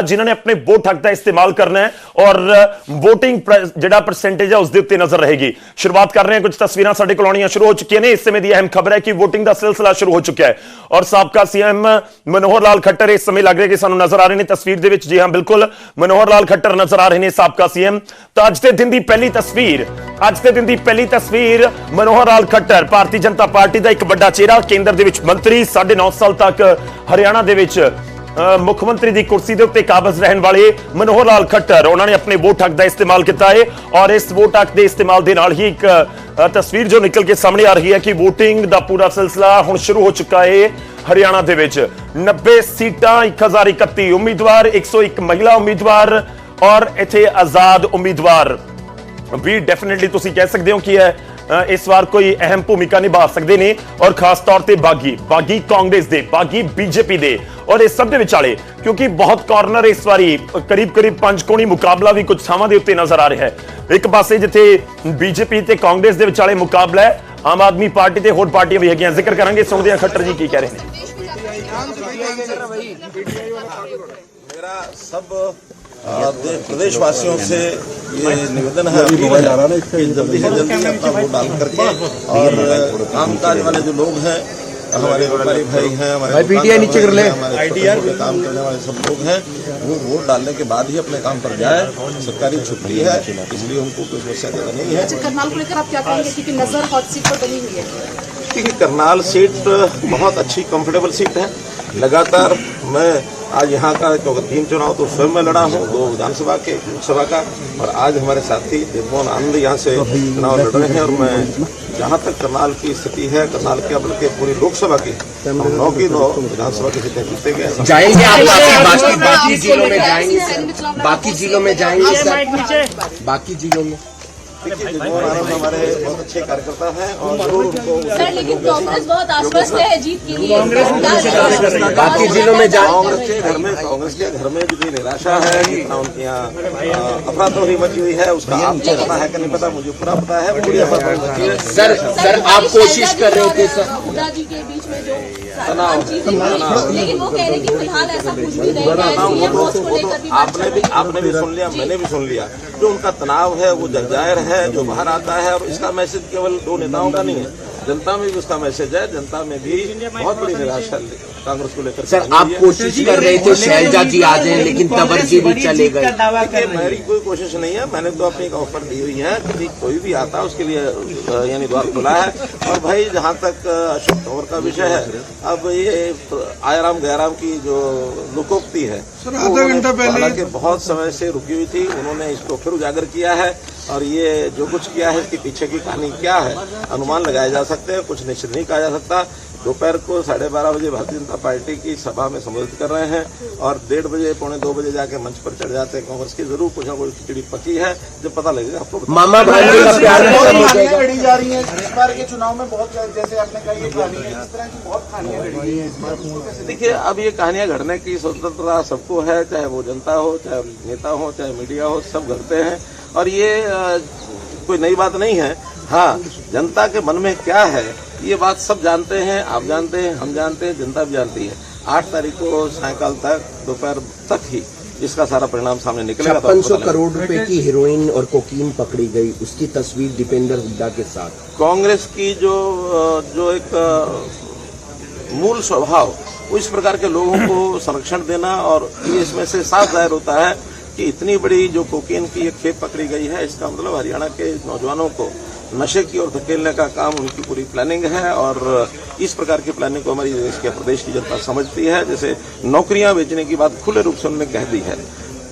जिन्होंने अपने वोट हक का इस्तेमाल करना है और वोटिंग जिहड़ा परसेंटेज है उसके उत्ते नजर रहेगी। शुरुआत कर रहे हैं, कुछ तस्वीरें साडे कोल आउणियां शुरू हो चुकी ने। इस समय की अहम खबर है कि वोटिंग का सिलसिला शुरू हो चुका है और साबका सीएम मनोहर लाल खट्टर इस समय लग रहा है कि सानू नजर आ रहे हैं तस्वीर दे विच। जी हां, बिल्कुल मनोहर लाल खट्टर नजर आ रहे हैं साबका सीएम। तो अज के दिन की पहली तस्वीर मनोहर लाल खट्टर भारतीय जनता पार्टी का एक बड़ा चेहरा, केंद्र दे विच मंत्री, 9.5 साल तक हरियाणा दे विच मुख्य मंत्री की कुर्सी के उत्ते काबज रहने वाले मनोहर लाल खट्टर, उन्होंने अपने वोट हक का इस्तेमाल किया है और इस वोट हक के इस्तेमाल के नाल ही एक तस्वीर जो निकल के सामने आ रही है कि वोटिंग का पूरा सिलसिला हुण शुरू हो चुका है। हरियाणा दे विच 90 सीटां, 1031 उम्मीदवार, 101 महिला उम्मीदवार और इत्थे आजाद उम्मीदवार भी डेफिनेटली तुसीं कह सकते हो कि इस बार कोई अहम भूमिका निभा सकते हैं और खास तौर पर बागी कांग्रेस दे, बागी बीजेपी दे और इस सब दे विचाले, क्योंकि बहुत कॉर्नर इस बारी करीब 5 कोणी मुकाबला भी कुछ थावां दे उत्ते नजर आ रहा है। एक पासे जिथे बीजेपी ते कांग्रेस दे विचाले मुकाबला है, आम आदमी पार्टी ते होर पार्टियां भी हैगियां। जिक्र करांगे, सुनदे हैं खट्टर जी की कह रहे हैं। मेरा सब प्रदेशवासियों से ये निवेदन है कि जल्दी से जल्दी अपना वोट डाल करके और कामकाज वाले जो लोग हैं, हमारे व्यापारी भाई हैं, हमारे नीचे कर ले, हमारे काम करने वाले सब लोग हैं, वो वोट डालने के बाद ही अपने काम पर जाए। सरकारी छुट्टी है, इसलिए उनको कोई समस्या ज्यादा नहीं है। करनाल को लेकर आप क्या कहेंगे, क्योंकि नजर हॉट सीट पर बनी हुई है? देखिए, करनाल सीट बहुत अच्छी कंफर्टेबल सीट है। लगातार मैं आज यहाँ का 3 चुनाव तो स्वयं में लड़ा हूँ, 2 विधानसभा के, लोकसभा का, और आज हमारे साथी जगमोहन आनंद यहाँ से चुनाव लड़ रहे हैं। और मैं जहाँ तक करनाल की स्थिति है, करनाल के बल्कि पूरी लोकसभा की 9 की 9 विधानसभा की सीटें जीते गए। जाएंगे आप बाकी जिलों में जाएंगे सर, बाकी जिलों में जाएंगे सर, बाकी जिलों में। देखिए, जगमोहन आनंद हमारे बहुत अच्छे कार्यकर्ता हैं और जरूर उनको सर, लेकिन कांग्रेस बहुत आश्वस्त है जीत के लिए। बाकी जिलों में कांग्रेस के घर में जितनी निराशा है, जितना उनके यहाँ अफरा-तफरी मची हुई है, उसका आपको पता है कि नहीं पता, मुझे पूरा पता है। पूरी अफरा-तफरी मची है। सर आप कोशिश कर रहे थे सर, जी के बीच में जो लेकिन वो कह रहे कि फिलहाल ऐसा कुछ भी नहीं है। आपने भी सुन लिया, मैंने भी सुन लिया। जो उनका तनाव है वो जगजाहिर है, जो बाहर आता है, और इसका मैसेज केवल 2 नेताओं का नहीं है, जनता में भी उसका मैसेज है। जनता में भी बहुत बड़ी निराशा कांग्रेस को लेकर। सर आप कोशिश कर रहे थे शैलजा जी आ जाए, लेकिन तबरजी भी चले गए। मेरी कोई कोशिश नहीं है, मैंने तो अपनी एक ऑफर दी हुई है कि कोई भी आता है उसके लिए यानी द्वार खुला है। और भाई, जहाँ तक अशोक तंवर का विषय है, अब ये आयाराम गयाराम की जो लोकोक्ति है, हालांकि बहुत समय से रुकी हुई थी, उन्होंने इसको फिर उजागर किया है। और ये जो कुछ किया है, इसके पीछे की कहानी क्या है, अनुमान लगाए जा सकते हैं, कुछ निश्चित नहीं कहा जा सकता। दोपहर को 12:30 बजे भारतीय जनता पार्टी की सभा में संबोधित कर रहे हैं और 1:30 बजे, 1:45 बजे जाके मंच पर चढ़ जाते हैं। कांग्रेस की जरूर कुछ ना कुछ खिचड़ी पकी है, जब पता लगेगा आपको। मामा भाई का प्यार लड़ी जा रही है इस बार के चुनाव में, बहुत जैसे आपने कहा ये कहानी है, इस तरह की बहुत कहानियां घड़ी हैं इस बार। देखिए, अब ये कहानियां घड़ने की स्वतंत्रता सबको है, चाहे वो जनता हो, चाहे नेता हो, चाहे मीडिया हो, सब घड़ते हैं और ये कोई नई बात नहीं है। हाँ, जनता के मन में क्या है ये बात सब जानते हैं, आप जानते हैं, हम जानते हैं, जनता भी जानती है। 8 तारीख को सायंकाल तक, दोपहर तक ही इसका सारा परिणाम सामने निकलेगा। 5600 करोड़ रुपए की हेरोइन और कोकीन पकड़ी गई, उसकी तस्वीर दीपेंद्र हुड्डा के साथ। कांग्रेस की जो एक मूल स्वभाव, वो इस प्रकार के लोगों को संरक्षण देना, और ये इसमें से साफ जाहिर होता है कि इतनी बड़ी जो कोकीन की एक खेप पकड़ी गई है, इसका मतलब हरियाणा के नौजवानों को नशे की ओर धकेलने का काम उनकी पूरी प्लानिंग है। और इस प्रकार की प्लानिंग को हमारी प्रदेश की जनता समझती है। जैसे नौकरियां बेचने की बात खुले रूप से उन्होंने कह दी है।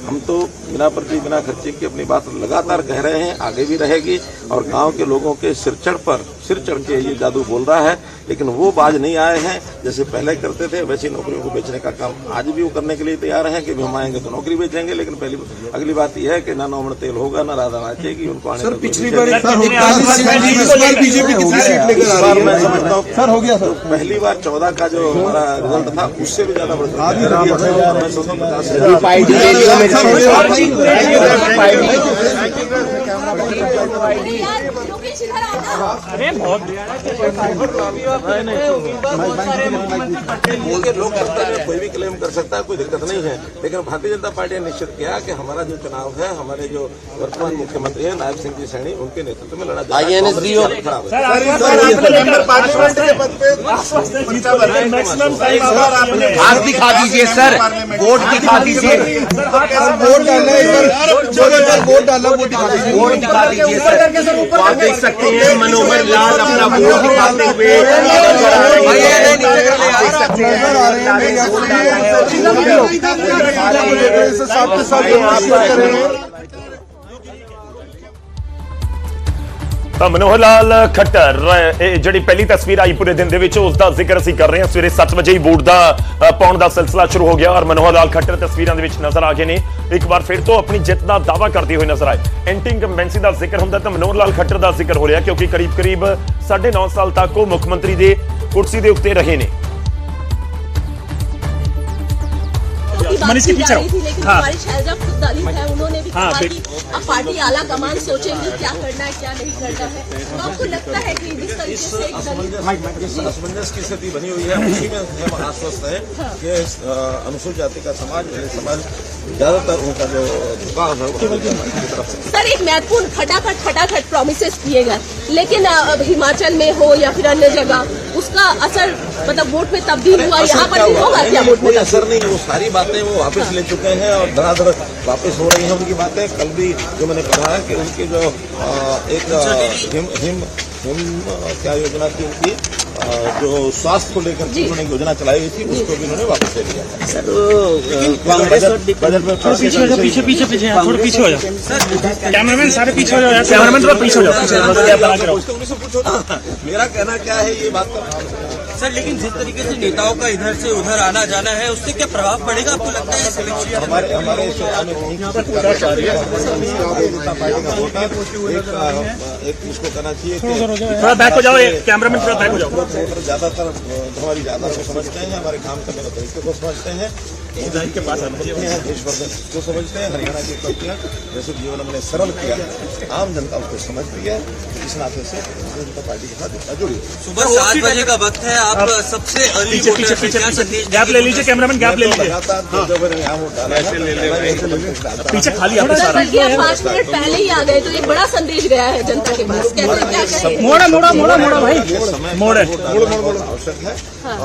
हम तो बिना पर्ची बिना खर्चे की अपनी बात लगातार कह रहे हैं, आगे भी रहेगी। और गांव के लोगों के सिर चढ़ के ये जादू बोल रहा है, लेकिन वो बाज नहीं आए हैं। जैसे पहले करते थे वैसी नौकरियों को बेचने का काम आज भी वो करने के लिए तैयार हैं कि हम आएंगे तो नौकरी बेचेंगे। लेकिन अगली बात यह है कि ना नौमण तेल होगा, ना राधा नाचेगी, उनको आने। पिछली बार मैं समझता हूँ सर हो गया। पहली बार 14 का जो हमारा रिजल्ट था, उससे भी ज्यादा बढ़ लोकेश रमेश इधर आओ। अरे बहुत बोल के लोग करते हैं, कोई भी क्लेम कर सकता है, कोई दिक्कत नहीं है। लेकिन भारतीय जनता पार्टी ने निश्चित किया कि हमारा जो चुनाव है, हमारे जो वर्तमान मुख्यमंत्री है नायब सिंह जी सैनी, उनके नेतृत्व में लड़ा जाएगा। हाथ दिखा दीजिए सर, वोट दिखा दीजिए, वोट डालना, वोट दिखा दीजिए सर। तो आप देख सकते हैं मनोहर लाल अपना वोट दिखाते हुए देख सकते हैं मनोहर लाल ने वोट डाला है। ਤਾਂ ਮਨੋਹਰ ਲਾਲ ਖੱਟਰ ਇਹ ਜਿਹੜੀ ਪਹਿਲੀ ਤਸਵੀਰ ਆਈ ਪੂਰੇ ਦਿਨ ਦੇ ਵਿੱਚ ਉਸ ਦਾ ਜ਼ਿਕਰ ਅਸੀਂ ਕਰ ਰਹੇ ਹਾਂ। ਸਵੇਰੇ 7 ਵਜੇ ਹੀ ਵੋਟ ਦਾ ਪਾਉਣ ਦਾ ਸਿਲਸਿਲਾ ਸ਼ੁਰੂ ਹੋ ਗਿਆ ਔਰ ਮਨੋਹਰ ਲਾਲ ਖੱਟਰ ਤਸਵੀਰਾਂ ਦੇ ਵਿੱਚ ਨਜ਼ਰ ਆ ਗਏ ਨੇ। ਇੱਕ ਵਾਰ ਫਿਰ ਤੋਂ ਆਪਣੀ ਜਿੱਤ ਦਾ ਦਾਅਵਾ ਕਰਦੇ ਹੋਏ ਨਜ਼ਰ ਆਏ। ਐਂਟੀ ਇਨਕੰਬੈਂਸੀ ਦਾ ਜ਼ਿਕਰ ਹੁੰਦਾ ਤਾਂ ਮਨੋਹਰ ਲਾਲ ਖੱਟਰ ਦਾ ਜ਼ਿਕਰ ਹੋ ਰਿਹਾ ਕਿਉਂਕਿ ਕਰੀਬ 9.5 ਸਾਲ ਤੱਕ ਉਹ ਮੁੱਖ ਮੰਤਰੀ ਦੇ ਕੁਰਸੀ ਦੇ ਉੱਤੇ ਰਹੇ ਨੇ। मनीष के पीछे लेकिन हमारी शैलजा खुद दलित है, उन्होंने भी कहा कि अब पार्टी आला कमान सोचेंगे क्या करना है क्या नहीं करना है। तो आपको लगता है कि जिस तरीके से असमंजस की स्थिति बनी हुई है उसी में हम आश्वस्त है कि अनुसूचित जाति का समाज, समाज ज्यादातर उनका जो झुकाव है की तरफ से। सर एक महत्वपूर्ण खटाखट प्रोमिसेस किए गए, लेकिन अब हिमाचल में हो या फिर अन्य जगह उसका असर मतलब वोट में तब्दील हुआ, यहाँ पर भी होगा क्या वोट में? कोई असर नहीं, वो सारी बातें वो वापस ले चुके हैं और धड़ाधड़ वापस हो रही हैं उनकी बातें। कल भी जो मैंने कहा है कि उनकी जो एक हिम क्या योजना थी उनकी, जो स्वास्थ्य को लेकर के उन्होंने योजना चलाई हुई थी उसको भी उन्होंने वापस ले लिया। पीछे थोड़ा पीछे हो जाओ। कैमरामैन सारे पीछे हो जाओ, कैमरामैन थोड़ा पीछे हो जाओ। उनसे पूछो ना मेरा कहना क्या है ये बात सर। लेकिन जिस तरीके से नेताओं का इधर से उधर आना जाना है उससे क्या प्रभाव पड़ेगा आपको लगता है? हमारे एक उसको करना चाहिए कि थोड़ा बैक हो जाओ, कैमरामैन थोड़ा बैक हो जाओ। ज्यादातर हमारी ज्यादा को समझते हैं, हमारे काम करने के तरीके को समझते हैं, के पास देशवर्धन को समझते हैं। हरियाणा की प्रक्रिया जैसे जीवन हमने सरल किया, आम जनता उसको समझती है। इस नाते से भारतीय जनता पार्टी के साथ जुड़ी। सुबह 7 बजे का वक्त है, आप सबसे अर्ली गैप ले लीजिए, कैमरामैन गैप ले लीजिए। पीछे खाली आप सारा 5 मिनट पहले ही आ गए तो एक बड़ा संदेश गया है जनता के पास। कैसे क्या करें? मोड़ा भाई, मोड़ आवश्यक है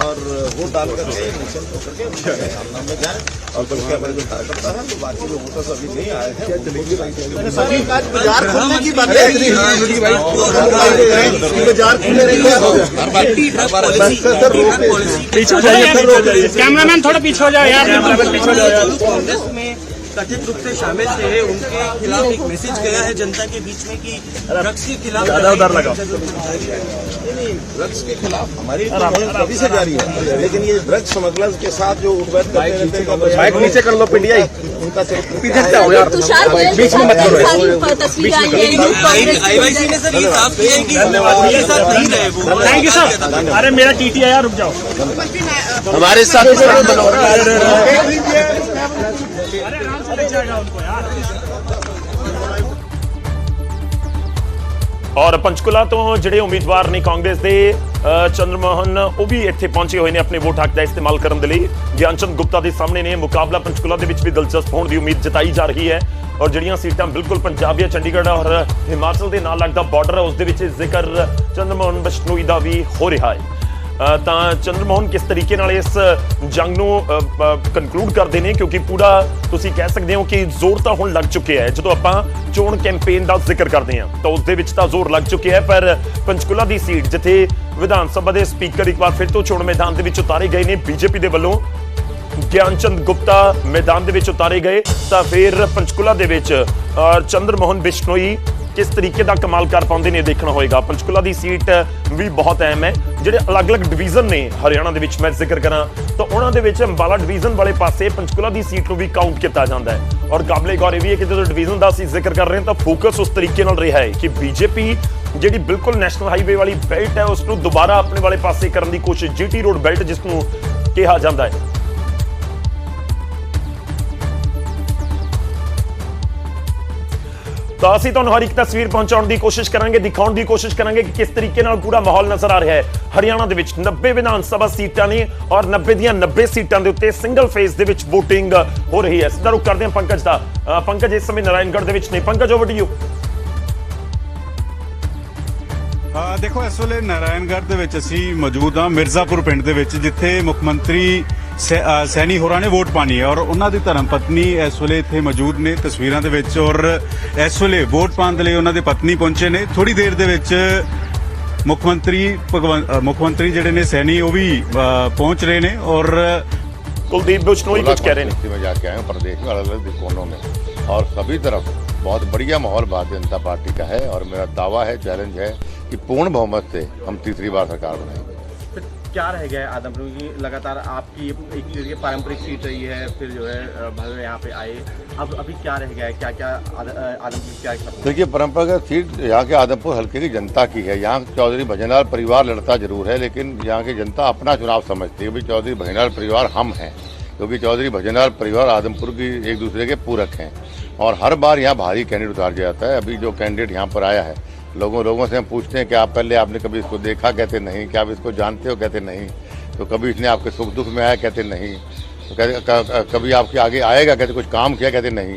और वोट डाल करके निश्चित होकर के सामना में जाए और बल्कि हमारे जो कार्यकर्ता है तो बाकी जो वोटर्स अभी नहीं आए हैं बाजार खुलने की बात पीछे हो जाइए, कैमरामैन थोड़ा पीछे हो जाओ यार, कैमरामैन पीछे हो जाओ। कांग्रेस में कथित रूप से शामिल थे, उनके खिलाफ एक मैसेज गया है जनता के बीच में कि ड्रग्स के खिलाफ उधर लगाओ। ड्रग्स के खिलाफ हमारी मुहिम कभी से जारी है, लेकिन ये ड्रग्स स्मगलर्स के साथ जो उठबैठ करते रहते हैं, बाइक नीचे कर लो पिंडिया उनका तुषार बीच में मत करो। तस्वीर आई है आईवाईसी ने सर ये साफ किया है कि उनके साथ नहीं रहे वो। Thank you sir. अरे मेरा टीटी आया, रुक जाओ। हमारे साथ ਔਰ ਪੰਚਕੁਲਾ ਤੋਂ ਜਿਹੜੇ ਉਮੀਦਵਾਰ ਨੇ ਕਾਂਗਰਸ ਦੇ ਚੰਦਰਮੋਹਨ ਉਹ ਵੀ ਇੱਥੇ ਪਹੁੰਚੇ ਹੋਏ ਨੇ ਆਪਣੇ ਵੋਟ ਹੱਕ ਦਾ ਇਸਤੇਮਾਲ ਕਰਨ ਦੇ ਲਈ। ਗਿਆਨਚੰਦ ਗੁਪਤਾ ਦੇ ਸਾਹਮਣੇ ਨੇ। ਮੁਕਾਬਲਾ ਪੰਚਕੁਲਾ ਦੇ ਵਿੱਚ ਵੀ ਦਿਲਚਸਪ ਹੋਣ ਦੀ ਉਮੀਦ ਜਤਾਈ ਜਾ ਰਹੀ ਹੈ ਔਰ ਜਿਹੜੀਆਂ ਸੀਟਾਂ ਬਿਲਕੁਲ ਪੰਜਾਬ ਜਾਂ ਚੰਡੀਗੜ੍ਹ ਔਰ ਹਿਮਾਚਲ ਦੇ ਨਾਲ ਲੱਗਦਾ ਬਾਰਡਰ ਹੈ ਉਸ ਦੇ ਵਿੱਚ ਜ਼ਿਕਰ ਚੰਦਰਮੋਹਨ ਬਿਸ਼ਨੋਈ ਦਾ ਵੀ ਹੋ ਰਿਹਾ ਹੈ। ਤਾਂ ਚੰਦਰਮੋਹਨ ਕਿਸ ਤਰੀਕੇ ਨਾਲ ਇਸ ਜੰਗ ਨੂੰ ਕਨਕਲੂਡ ਕਰਦੇ ਨੇ ਕਿਉਂਕਿ ਪੂਰਾ ਤੁਸੀਂ ਕਹਿ ਸਕਦੇ ਹੋ ਕਿ ਜ਼ੋਰ ਤਾਂ ਹੁਣ ਲੱਗ ਚੁੱਕਿਆ ਹੈ। ਜਦੋਂ ਆਪਾਂ ਚੋਣ ਕੈਂਪੇਨ ਦਾ ਜ਼ਿਕਰ ਕਰਦੇ ਹਾਂ ਤਾਂ ਉਸ ਦੇ ਵਿੱਚ ਤਾਂ ਜ਼ੋਰ ਲੱਗ ਚੁੱਕਿਆ ਹੈ, ਪਰ ਪੰਚਕੁਲਾ ਦੀ ਸੀਟ ਜਿੱਥੇ ਵਿਧਾਨ ਸਭਾ ਦੇ ਸਪੀਕਰ ਇੱਕ ਵਾਰ ਫਿਰ ਤੋਂ ਚੋਣ ਮੈਦਾਨ ਦੇ ਵਿੱਚ ਉਤਾਰੇ ਗਏ ਨੇ ਬੀਜੇਪੀ ਦੇ ਵੱਲੋਂ, ਗਿਆਨਚੰਦ ਗੁਪਤਾ ਮੈਦਾਨ ਦੇ ਵਿੱਚ ਉਤਾਰੇ ਗਏ, ਤਾਂ ਫਿਰ ਪੰਚਕੁਲਾ ਦੇ ਵਿੱਚ ਚੰਦਰਮੋਹਨ ਬਿਸ਼ਨੋਈ किस तरीके का कमाल कर पाते ने देखना होगा। पंचकुला की सीट भी बहुत अहम है। ਜਿਹੜੇ अलग-अलग डिवीजन ने हरियाणा ਦੇ ਵਿੱਚ ਮੈਂ ਜ਼ਿਕਰ ਕਰਾਂ ਤਾਂ ਉਹਨਾਂ ਦੇ ਵਿੱਚ ਅੰਬਾਲਾ डिवीजन वाले पासे पंचकुला की सीट ਨੂੰ भी काउंट ਕੀਤਾ ਜਾਂਦਾ ਹੈ और काबिले गौर भी है कि ਜਦੋਂ डिवीजन ਦਾ ਅਸੀਂ ਜ਼ਿਕਰ ਕਰ ਰਹੇ ਹਾਂ ਤਾਂ फोकस उस तरीके ਨਾਲ ਰਿਹਾ है कि बीजेपी ਜਿਹੜੀ ਬਿਲਕੁਲ ਨੈਸ਼ਨਲ ਹਾਈਵੇ ਵਾਲੀ ਬੈਲਟ ਹੈ ਉਸ ਨੂੰ ਦੁਬਾਰਾ ਆਪਣੇ ਵਾਲੇ ਪਾਸੇ ਕਰਨ ਦੀ ਕੋਸ਼ਿਸ਼, जीटी रोड बेल्ट जिस ਨੂੰ ਕਿਹਾ ਜਾਂਦਾ ਹੈ। ਤਾਂ ਅਸੀਂ ਤੁਹਾਨੂੰ ਹਰ ਇੱਕ ਤਸਵੀਰ ਪਹੁੰਚਾਉਣ ਦੀ ਕੋਸ਼ਿਸ਼ ਕਰਾਂਗੇ, ਦਿਖਾਉਣ ਦੀ ਕੋਸ਼ਿਸ਼ ਕਰਾਂਗੇ ਕਿ ਕਿਸ ਤਰੀਕੇ ਨਾਲ ਪੂਰਾ ਮਾਹੌਲ ਨਜ਼ਰ ਆ ਰਿਹਾ ਹੈ। ਹਰਿਆਣਾ ਦੇ ਵਿੱਚ 90 ਵਿਧਾਨ ਸਭਾ ਸੀਟਾਂ ਨੇ ਔਰ 90 ਦੀਆਂ 90 ਸੀਟਾਂ ਦੇ ਉੱਤੇ ਸਿੰਗਲ ਫੇਜ਼ ਦੇ ਵਿੱਚ VOTING ਹੋ ਰਹੀ ਹੈ। ਸਿੱਧਾ ਰੁਕ ਕਰਦੇ ਹਾਂ ਪੰਕਜ ਦਾ। ਪੰਕਜ ਇਸ ਸਮੇਂ ਨਾਰਾਇਣਗੜ੍ਹ ਦੇ ਵਿੱਚ ਨੇ। Pankaj, over to you. ਦੇਖੋ, ਇਸ ਵੇਲੇ ਨਾਰਾਇਣਗੜ੍ਹ ਦੇ ਵਿੱਚ ਅਸੀਂ ਮੌਜੂਦ ਹਾਂ ਮਿਰਜ਼ਾਪੁਰ ਪਿੰਡ ਦੇ ਵਿੱਚ, ਜਿੱਥੇ ਮੁੱਖ ਮੰਤਰੀ ਸੈਣੀ ਹੋਰਾਂ ਨੇ ਵੋਟ ਪਾਣੀ ਹੈ ਔਰ ਉਹਨਾਂ ਦੀ ਧਰਮ ਪਤਨੀ ਇਸ ਵੇਲੇ ਇੱਥੇ ਮੌਜੂਦ ਨੇ ਤਸਵੀਰਾਂ ਦੇ ਵਿੱਚ। ਔਰ ਇਸ ਵੇਲੇ ਵੋਟ ਪਾਉਣ ਦੇ ਲਈ ਉਹਨਾਂ ਦੇ ਪਤਨੀ ਪਹੁੰਚੇ ਨੇ। ਥੋੜੀ ਦੇਰ ਦੇ ਵਿੱਚ ਮੁੱਖ ਮੰਤਰੀ ਜਿਹੜੇ ਨੇ ਸੈਣੀ ਉਹ ਵੀ ਪਹੁੰਚ ਰਹੇ ਨੇ। और कुलदीप बिश्नोई कुछ कह रहे हैं। में जाके आए प्रदेश में अलग अलग कोनों में और सभी तरफ बहुत बढ़िया माहौल भारतीय जनता पार्टी का है और मेरा दावा है, चैलेंज है कि पूर्ण बहुमत से हम तीसरी बार सरकार बनाएंगे। फिर क्या रह गया है आदमपुर की? लगातार आपकी एक पारंपरिक सीट रही है, फिर जो है भव्य यहाँ पे आए, अब अभी क्या रह गया है? क्या क्या आदमपुर क्या? देखिए, परंपरागत सीट यहाँ के आदमपुर हल्के की जनता की है। यहाँ चौधरी भजनलाल परिवार लड़ता जरूर है, लेकिन यहाँ की जनता अपना चुनाव समझती है। भाई चौधरी भजनलाल परिवार हम हैं, क्योंकि चौधरी भजनलाल परिवार आदमपुर की एक दूसरे के पूरक हैं और हर बार यहाँ भारी कैंडिडेट उतार जाता है। अभी जो कैंडिडेट यहाँ पर आया है, लोगों से हम पूछते हैं कि आप पहले आपने कभी इसको देखा? कहते नहीं। क्या आप इसको जानते हो? कहते नहीं। तो कभी इसने आपके सुख दुख में आया? कहते नहीं। तो कहते कभी आपके आगे आएगा? कहते कुछ काम किया? कहते नहीं।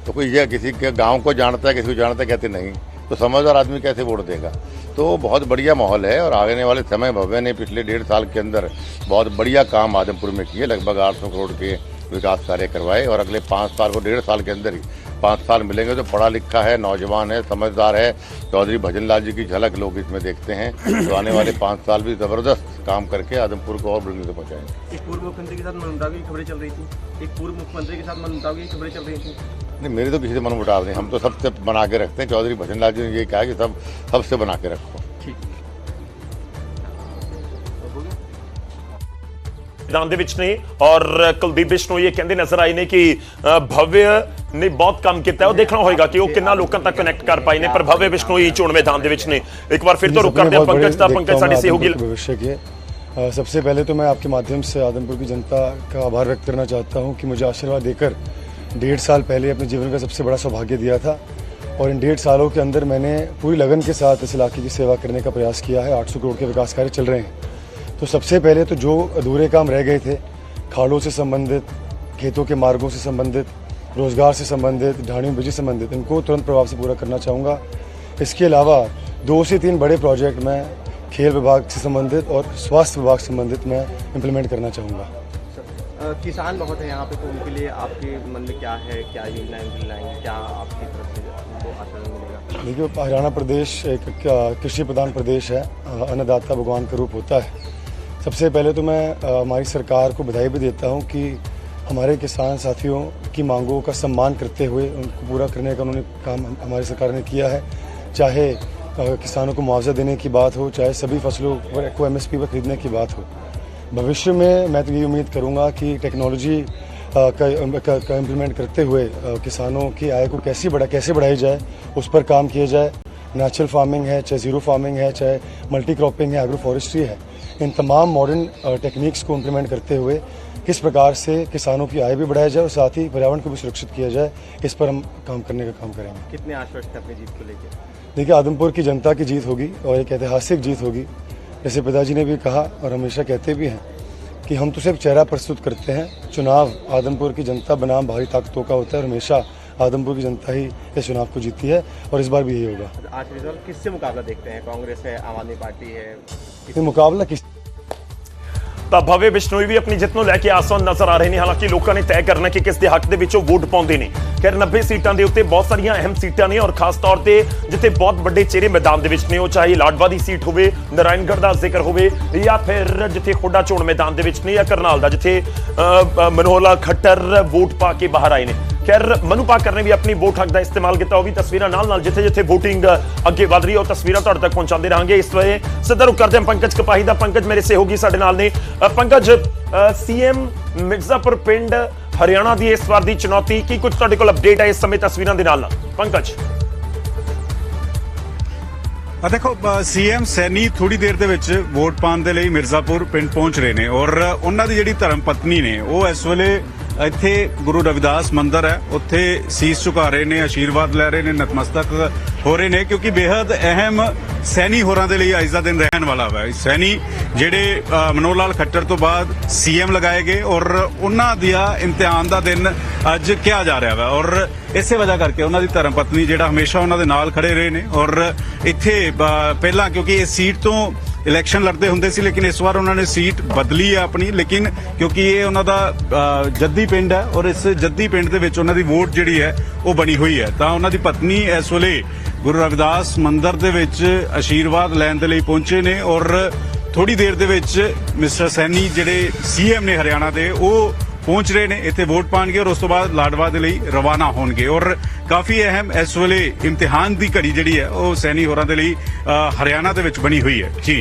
तो कोई ये किसी के गाँव को जानता है, किसी को जानता है? कहते नहीं। तो समझदार आदमी कैसे वोट देगा? तो बहुत बढ़िया माहौल है और आने वाले समय भव्य ने पिछले 1.5 साल के अंदर बहुत बढ़िया काम आदमपुर में किए। लगभग 800 करोड़ के विकास कार्य करवाए और अगले 5 साल को 1.5 साल के अंदर ही 5 साल मिलेंगे। तो पढ़ा लिखा है, नौजवान है, समझदार है चौधरी भजनलाल जी की झलक लोग इसमें देखते हैं। तो आने वाले 5 साल भी जबरदस्त काम करके आदमपुर को और बुलंदी से पहुँचाएंगे। एक पूर्व मुख्यमंत्री के साथ मनमुटाव की खबरें चल रही थी, एक पूर्व मुख्यमंत्री के साथ मनमुटाव की खबरें चल रही थी। नहीं, मेरे तो किसी से मनमुटाव नहीं, हम तो सबसे बना के रखते हैं। चौधरी भजनलाल जी ने ये कहा कि सबसे बना के रखो। मैदान दे विच ने और कुलदीप बिश्नोई ये कहते नजर आए ने कि भव्य ने बहुत काम किया है। देखना होगा कि वो कितना लोगों तक कनेक्ट कर पाए ने। पर भव्य बिश्नोई चोण मैदान दे विच ने। एक बार फिर तो रुक करते हैं पंकज दा। पंकज साडी सहयोगी भविष्य के सबसे पहले तो मैं आपके माध्यम से आदमपुर की जनता का आभार व्यक्त करना चाहता हूं कि मुझे आशीर्वाद देकर 1.5 साल पहले अपने जीवन का सबसे बड़ा सौभाग्य दिया था और इन 1.5 सालों के अंदर मैंने पूरी लगन के साथ इस इलाके की सेवा करने का प्रयास किया है। 800 करोड़ के विकास कार्य चल रहे हैं। तो सबसे पहले तो जो अधूरे काम रह गए थे, खाड़ों से संबंधित, खेतों के मार्गों से संबंधित, रोजगार से संबंधित, ढाणियों बिजली संबंधित, इनको तुरंत प्रभाव से पूरा करना चाहूँगा। इसके अलावा 2 से 3 बड़े प्रोजेक्ट मैं खेल विभाग से संबंधित और स्वास्थ्य विभाग से संबंधित मैं इम्प्लीमेंट करना चाहूँगा। किसान बहुत है यहाँ पे, तो उनके लिए आपके मन में क्या है, क्या योजनाएं लाएंगे, क्या आपकी तरफ से उनको आश्वासन मिलेगा? देखिए, हरियाणा प्रदेश एक कृषि प्रधान प्रदेश है। अन्नदाता भगवान का रूप होता है। सबसे पहले तो मैं हमारी सरकार को बधाई भी देता हूं कि हमारे किसान साथियों की मांगों का सम्मान करते हुए उनको पूरा करने का उन्होंने काम हमारी सरकार ने किया है। चाहे किसानों को मुआवजा देने की बात हो, चाहे सभी फसलों को MSP पर खरीदने की बात हो। भविष्य में मैं तो ये उम्मीद करूंगा कि टेक्नोलॉजी का इम्प्लीमेंट करते हुए किसानों की आय को कैसे बढ़ाई जाए, उस पर काम किया जाए। नेचुरल फार्मिंग है, चाहे ज़ीरो फार्मिंग है, चाहे मल्टी क्रॉपिंग है, एग्रो फॉरेस्ट्री है, इन तमाम मॉडर्न टेक्निक्स को इम्प्लीमेंट करते हुए किस प्रकार से किसानों की आय भी बढ़ाई जाए और साथ ही पर्यावरण को भी सुरक्षित किया जाए, इस पर हम काम करने का काम करेंगे। कितने आश्वस्त हैं अपनी जीत को लेकर? देखिए, आदमपुर की जनता की जीत होगी और एक ऐतिहासिक जीत होगी। जैसे पिताजी ने भी कहा और हमेशा कहते भी हैं कि हम तो सिर्फ चेहरा प्रस्तुत करते हैं, चुनाव आदमपुर की जनता बनाम भारी ताकतों का होता है और हमेशा आदमपुर की जनता ही इस चुनाव को जीती है और इस बार भी यही होगा। आखिरी सवाल, किससे मुकाबला देखते हैं? कांग्रेस है, आम आदमी पार्टी है? मुकाबला किस ਤਾਂ ਭव्य ਬਿਸ਼ਨੋਈ ਵੀ ਆਪਣੀ ਜਿੱਤ ਨੂੰ ਲੈ ਕੇ ਆਸਾਨ ਨਜ਼ਰ ਆ ਰਹੇ ਨੇ। ਹਾਲਾਂਕਿ ਲੋਕਾਂ ਨੇ ਤੈਅ ਕਰਨਾ ਕਿ ਕਿਸ ਦੇ ਹੱਕ ਦੇ ਵਿੱਚੋਂ ਵੋਟ ਪਾਉਂਦੇ ਨੇ। ਖੈਰ 90 ਸੀਟਾਂ ਦੇ ਉੱਤੇ ਬਹੁਤ ਸਾਰੀਆਂ ਅਹਿਮ ਸੀਟਾਂ ਨੇ ਔਰ ਖਾਸ ਤੌਰ ਤੇ ਜਿੱਥੇ ਬਹੁਤ ਵੱਡੇ ਚਿਹਰੇ ਮੈਦਾਨ ਦੇ ਵਿੱਚ ਨੇ, ਉਹ ਚਾਹੇ ਲਾਡਵਾ ਦੀ ਸੀਟ ਹੋਵੇ, ਨਾਰਾਇਣਗੜ੍ਹ ਦਾ ਜ਼ਿਕਰ ਹੋਵੇ ਜਾਂ ਫਿਰ ਜਿੱਥੇ ਖੋਡਾ ਚੋਣ ਮੈਦਾਨ ਦੇ ਵਿੱਚ ਨੇ ਜਾਂ ਕਰਨਾਲ ਦਾ ਜਿੱਥੇ ਮਨੋਹਰ ਲਾਲ ਖੱਟਰ ਵੋਟ ਪਾ ਕੇ ਬਾਹਰ ਆਏ ਨੇ। खैर मनु पाकर ने भी अपनी वोट हक का इस्तेमाल किया। वह भी तस्वीरां नाल जिथे जिथे वोटिंग अगे वध रही है वह तस्वीरां तुहाडे तक पहुंचाते रहेंगे। इस वे सीधा रुख करते हैं पंकज कपाही दा। पंकज मेरे सहयोगी साडे नाल ने। पंकज, CM मिर्जापुर पिंड हरियाणा की इस बार की चुनौती की कुछ तुहाडे कोल अपडेट है इस समय तस्वीरां दे नाल? पंकज देखो, CM सैनी थोड़ी देर दे विच वोट पाने दे लई मिर्जापुर पिंड पहुंच रहे ने और उन्हां दी जिहड़ी धर्म पत्नी ने वो इस वेले ਇੱਥੇ ਗੁਰੂ ਰਵਿਦਾਸ ਮੰਦਿਰ ਹੈ, ਉੱਥੇ ਸੀਸ ਝੁਕਾ ਰਹੇ ਨੇ, ਆਸ਼ੀਰਵਾਦ ਲੈ ਰਹੇ ਨੇ, ਨਤਮਸਤਕ ਹੋ ਰਹੇ ਨੇ, ਕਿਉਂਕਿ ਬੇहद ਅਹਿਮ ਸੈਣੀ ਹੋਰਾਂ ਦੇ ਲਈ ਅੱਜ ਦਾ ਦਿਨ ਰਹਿਣ ਵਾਲਾ ਵਾ। ਸੈਣੀ ਜਿਹੜੇ ਮਨੋਹਰ ਲਾਲ ਖੱਟਰ ਤੋਂ ਬਾਅਦ ਸੀਐਮ ਲਗਾਏ ਗਏ ਔਰ ਉਹਨਾਂ ਦਾ ਇਮਤਿਹਾਨ ਦਾ ਦਿਨ ਅੱਜ ਕਿਹਾ ਜਾ ਰਿਹਾ ਵਾ, ਔਰ ਇਸੇ ਵਜ੍ਹਾ ਕਰਕੇ ਉਹਨਾਂ ਦੀ ਧਰਮ ਪਤਨੀ ਜਿਹੜਾ ਹਮੇਸ਼ਾ ਉਹਨਾਂ ਦੇ ਨਾਲ ਖੜੇ ਰਹੇ ਨੇ। ਔਰ ਇੱਥੇ ਪਹਿਲਾਂ ਕਿਉਂਕਿ ਇਸ ਸੀਟ ਤੋਂ ਇਲੈਕਸ਼ਨ ਲੜਦੇ ਹੁੰਦੇ ਸੀ, ਲੇਕਿਨ ਇਸ ਵਾਰ ਉਹਨਾਂ ਨੇ ਸੀਟ ਬਦਲੀ ਹੈ ਆਪਣੀ, ਲੇਕਿਨ ਕਿਉਂਕਿ ਇਹ ਉਹਨਾਂ ਦਾ ਜੱਦੀ ਪਿੰਡ ਹੈ ਔਰ ਇਸ ਜੱਦੀ ਪਿੰਡ ਦੇ ਵਿੱਚ ਉਹਨਾਂ ਦੀ ਵੋਟ ਜਿਹੜੀ ਹੈ ਉਹ ਬਣੀ ਹੋਈ ਹੈ, ਤਾਂ ਉਹਨਾਂ ਦੀ ਪਤਨੀ ਇਸ ਵੇਲੇ ਗੁਰੂ ਰਵਿਦਾਸ ਮੰਦਿਰ ਦੇ ਵਿੱਚ ਆਸ਼ੀਰਵਾਦ ਲੈਣ ਦੇ ਲਈ ਪਹੁੰਚੇ ਨੇ। ਔਰ ਥੋੜੀ ਦੇਰ ਦੇ ਵਿੱਚ ਮਿਸਟਰ ਸੈਣੀ ਜਿਹੜੇ ਸੀਐਮ ਨੇ ਹਰਿਆਣਾ ਦੇ, ਉਹ ਪਹੁੰਚ ਰਹੇ ਨੇ, ਇੱਥੇ ਵੋਟ ਪਾਣਗੇ ਔਰ ਉਸ ਤੋਂ ਬਾਅਦ ਲਾਡਵਾ ਦੇ ਲਈ ਰਵਾਨਾ ਹੋਣਗੇ। ਔਰ ਕਾਫੀ ਅਹਿਮ ਇਸ ਵੇਲੇ ਇਮਤਿਹਾਨ ਦੀ ਘੜੀ ਜਿਹੜੀ ਹੈ ਉਹ ਸੈਣੀ ਹੋਰਾਂ ਦੇ ਲਈ ਹਰਿਆਣਾ ਦੇ ਵਿੱਚ ਬਣੀ ਹੋਈ ਹੈ ਜੀ।